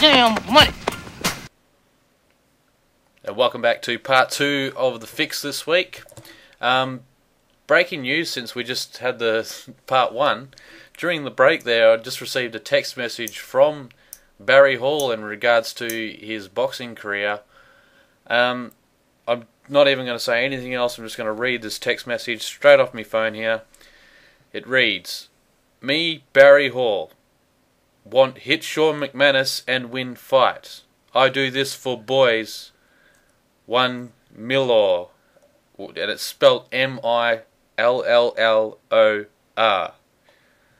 damn money. And welcome back to part 2 of the fix this week. Breaking news, since we just had the part 1. During the break there, I just received a text message from Barry Hall in regards to his boxing career. I'm not even going to say anything else. I'm just going to read this text message straight off my phone here. It reads, "Me, Barry Hall, want hit Sean McManus and win fight. I do this for boys. 1 Millor." And it's spelled M-I-L-L-L-O-R.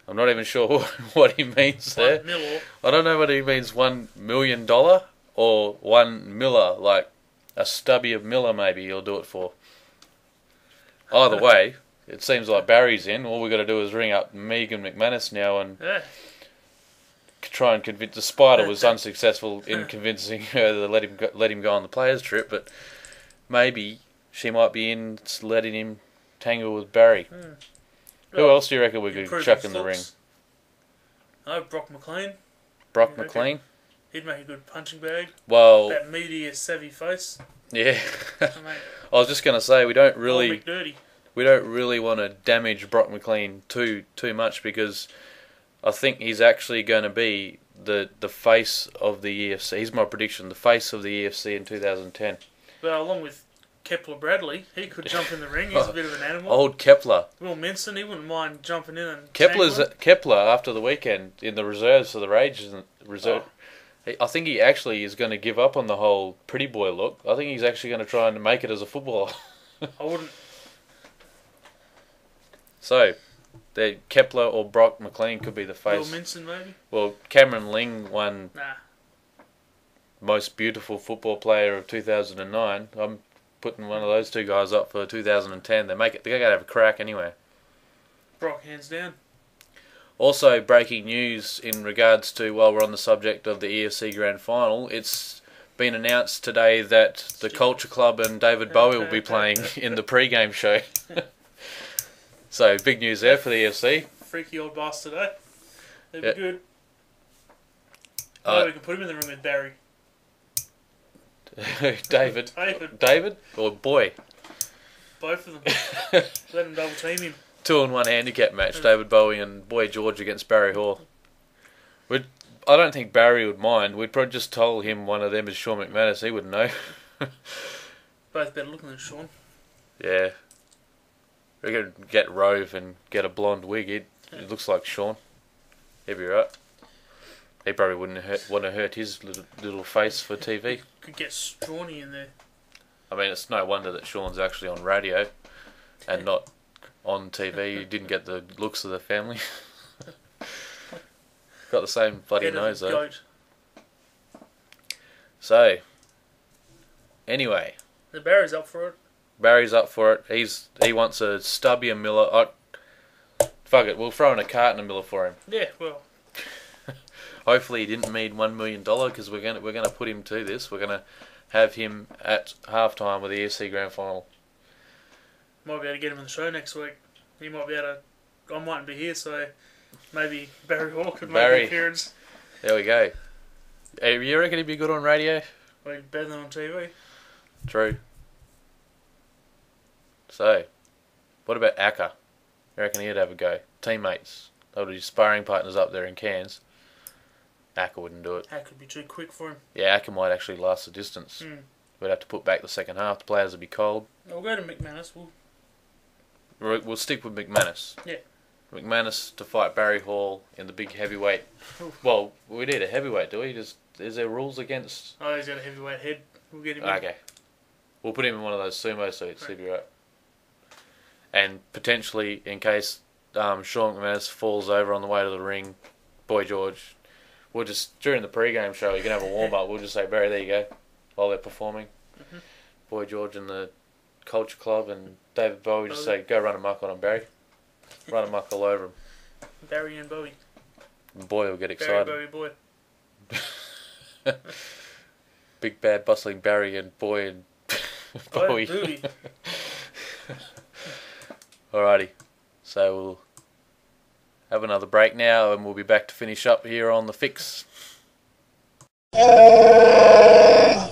I'm not even sure what he means there. I don't know whether he means $1 million or 1 Miller, like a stubby of Miller maybe he'll do it for. Either way, it seems like Barry's in. All we've got to do is ring up Megan McManus now and try and convince. The Spider was unsuccessful in convincing her to let him go on the players' trip, but maybe she might be in letting him tangle with Barry. Who else do you reckon we could chuck in the ring? Brock McLean. Brock McLean? He'd make a good punching bag. Well, that media savvy face. Yeah. I was just going to say we don't really want to damage Brock McLean too much, because I think he's actually going to be the face of the EFC. He's my prediction, the face of the EFC in 2010. Well, along with Kepler Bradley, he could jump in the ring. He's a bit of an animal. Old Kepler. Will Minson, he wouldn't mind jumping in and Kepler after the weekend in the reserves for the Rangers. I think he actually is going to give up on the whole pretty boy look. I think he's actually going to try and make it as a footballer. I wouldn't. So, Kepler or Brock McLean could be the face. Will Minson, maybe? Well, Cameron Ling won Most Beautiful Football Player of 2009. I'm putting one of those two guys up for 2010. They're going to have a crack anyway. Brock, hands down. Also, breaking news in regards to, while we're on the subject of the EFC Grand Final, it's been announced today that the Culture Club and David Bowie will be playing in the pre-game show. So, big news there for the EFC. Freaky old bastard, eh? They'd be good. We can put him in the room with Barry. David or Boy? Both of them. Let him double team him. 2-on-1 handicap match, David Bowie and Boy George against Barry Hall. I don't think Barry would mind. We'd probably just told him one of them is Sean McManus. He wouldn't know. Both better looking than Sean. Yeah. We could get Rove and get a blonde wig. It looks like Sean. He'd be right. He probably wouldn't want to hurt his little face for TV. Could get Strawny in there. I mean, it's no wonder that Sean's actually on radio and not on TV. You didn't get the looks of the family. Got the same bloody nose though. Goat. So, anyway. The Barry's up for it. Barry's up for it. He wants a stubby and Miller. Fuck it, we'll throw in a carton of Miller for him. Yeah, well. Hopefully he didn't mean $1 million, because we're gonna put him to this. We're gonna have him at halftime with the EFC Grand Final. Might be able to get him on the show next week. He might be able to. I mightn't be here, so maybe Barry Hall could make an appearance. There we go. Hey, you reckon he'd be good on radio? Well, better than on TV. True. So, what about Acker? You reckon he'd have a go? Teammates. They would be sparring partners up there in Cairns. Acker wouldn't do it. Acker would be too quick for him. Yeah, Acker might actually last the distance. We'd have to put back the second half. The players would be cold. We'll go to McManus. We'll stick with McManus. Yeah. McManus to fight Barry Hall in the big heavyweight. Well, we need a heavyweight, do we? Is there rules against... Oh, he's got a heavyweight head. We'll get him in. We'll put him in one of those sumo suits. He'll be right. And potentially, in case Sean McManus falls over on the way to the ring, Boy George, we'll just, during the pre-game show, you can have a warm-up. We'll just say, Barry, there you go, while they're performing. Boy George and the Culture Club and David Bowie just say, go run amok on him, Barry. Run amok all over him. Barry and Bowie. Boy will get excited. Barry, Bowie, boy. Big bad bustling Barry and Boy and Bowie. Alrighty, so we'll have another break now and we'll be back to finish up here on The Fix. And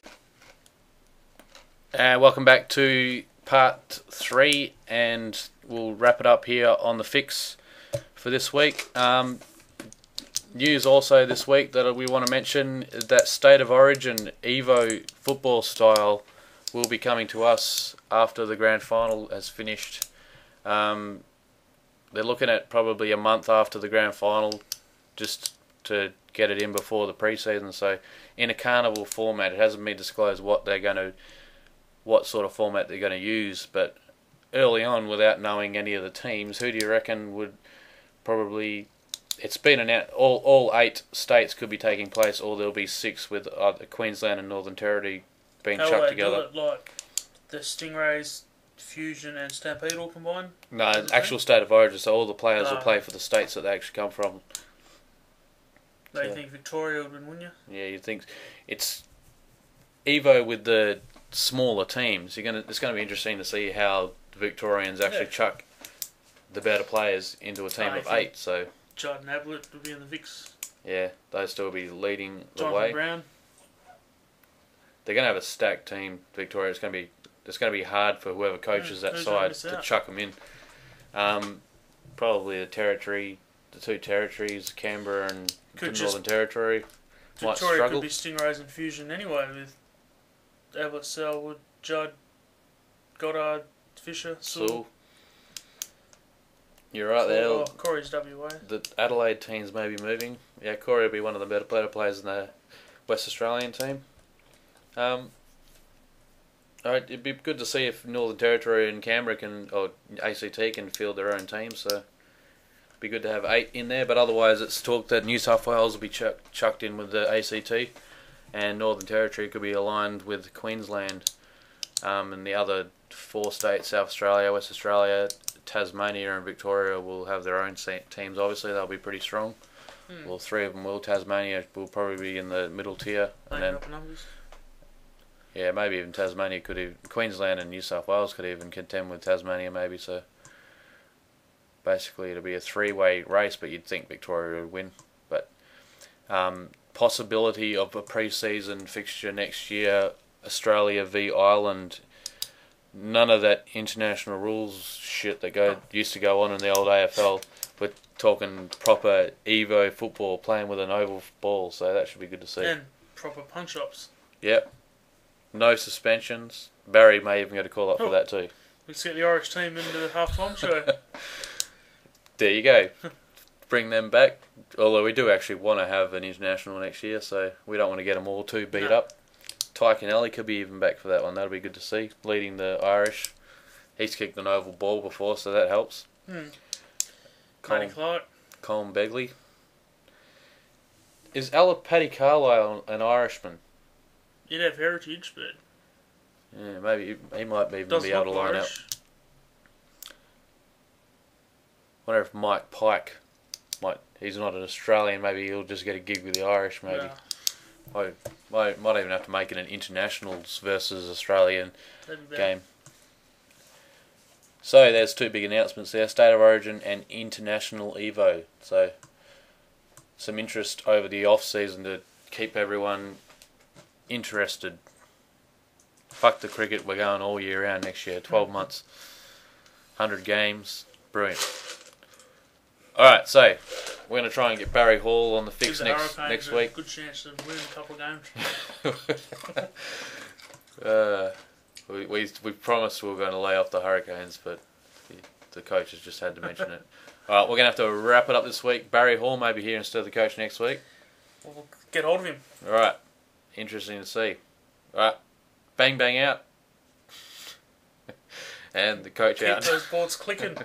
welcome back to part 3, and we'll wrap it up here on the fix for this week. News also this week that we want to mention is that State of Origin Evo football style will be coming to us after the grand final has finished. They're looking at probably a month after the grand final, just to get it in before the pre-season. So in a carnival format, it hasn't been disclosed what sort of format they're going to use. But early on, without knowing any of the teams, who do you reckon would probably? It's been announced all 8 states could be taking place, or there'll be 6 with either Queensland and Northern Territory being chucked together. Do it like the Stingrays, Fusion and Stampede all combined? No, actual State of Origin, so all the players will play for the states that they actually come from. Do you think Victoria would win, wouldn't you? Yeah, you think it's Evo with the smaller teams. It's going to be interesting to see how the Victorians actually chuck the better players into a team of 8. So Jordan Ablett will be in the Vicks. Yeah, they'll still be leading the Jonathan way. Brown. They're going to have a stacked team, Victoria. It's going to be hard for whoever coaches that side to chuck them in. Probably the 2 territories, Canberra and the Northern Territory, might Victoria struggle. could be Stingrays and Fusion anyway, with Ablett, Selwood, Judd, Goddard, Fisher, Sewell. You're right there. Corey's WA. The Adelaide teams may be moving. Yeah, Corey will be one of the better players in the West Australian team. Alright, it'd be good to see if Northern Territory and Canberra or ACT can field their own teams. So it'd be good to have 8 in there. But otherwise, it's talk that New South Wales will be chucked in with the ACT, and Northern Territory could be aligned with Queensland, and the other 4 states, South Australia, West Australia, Tasmania and Victoria, will have their own teams. Obviously, they'll be pretty strong. Well, 3 of them will. Tasmania will probably be in the middle tier, and then yeah, maybe even Tasmania could even, Queensland and New South Wales could even contend with Tasmania maybe. So basically, it'll be a 3-way race, but you'd think Victoria would win. But possibility of a pre-season fixture next year, Australia v Ireland. None of that international rules shit that used to go on in the old AFL. We're talking proper Evo football, playing with an oval ball, so that should be good to see. And proper punch-ups. Yep. No suspensions. Barry may even get a call up for that too. Let's get the Irish team into the half-time show. There you go. Bring them back. Although we do actually want to have an international next year, so we don't want to get them all too beat up. Ty Kennelly could be even back for that one. That'll be good to see. Leading the Irish. He's kicked an oval ball before, so that helps. Matty Clark. Colin Begley. Is Paddy Carlisle an Irishman? He'd have heritage, but yeah, maybe he might even be able to line up. Wonder if Mike Pike he's not an Australian, maybe he'll just get a gig with the Irish, maybe. Yeah. Might even have to make it an internationals versus Australian game. So there's 2 big announcements there, State of Origin and International Evo. So some interest over the off-season to keep everyone interested. Fuck the cricket, we're going all year round next year, 12 months, 100 games, brilliant. Alright, so we're going to try and get Barry Hall on the fix next week. Good chance to win a couple of games. We promised we were going to lay off the Hurricanes, but the coaches just had to mention it. Alright, we're going to have to wrap it up this week. Barry Hall may be here instead of the coach next week. We'll get hold of him. Alright, interesting to see. Alright, bang bang out. And the coach out. Keep those boards clicking.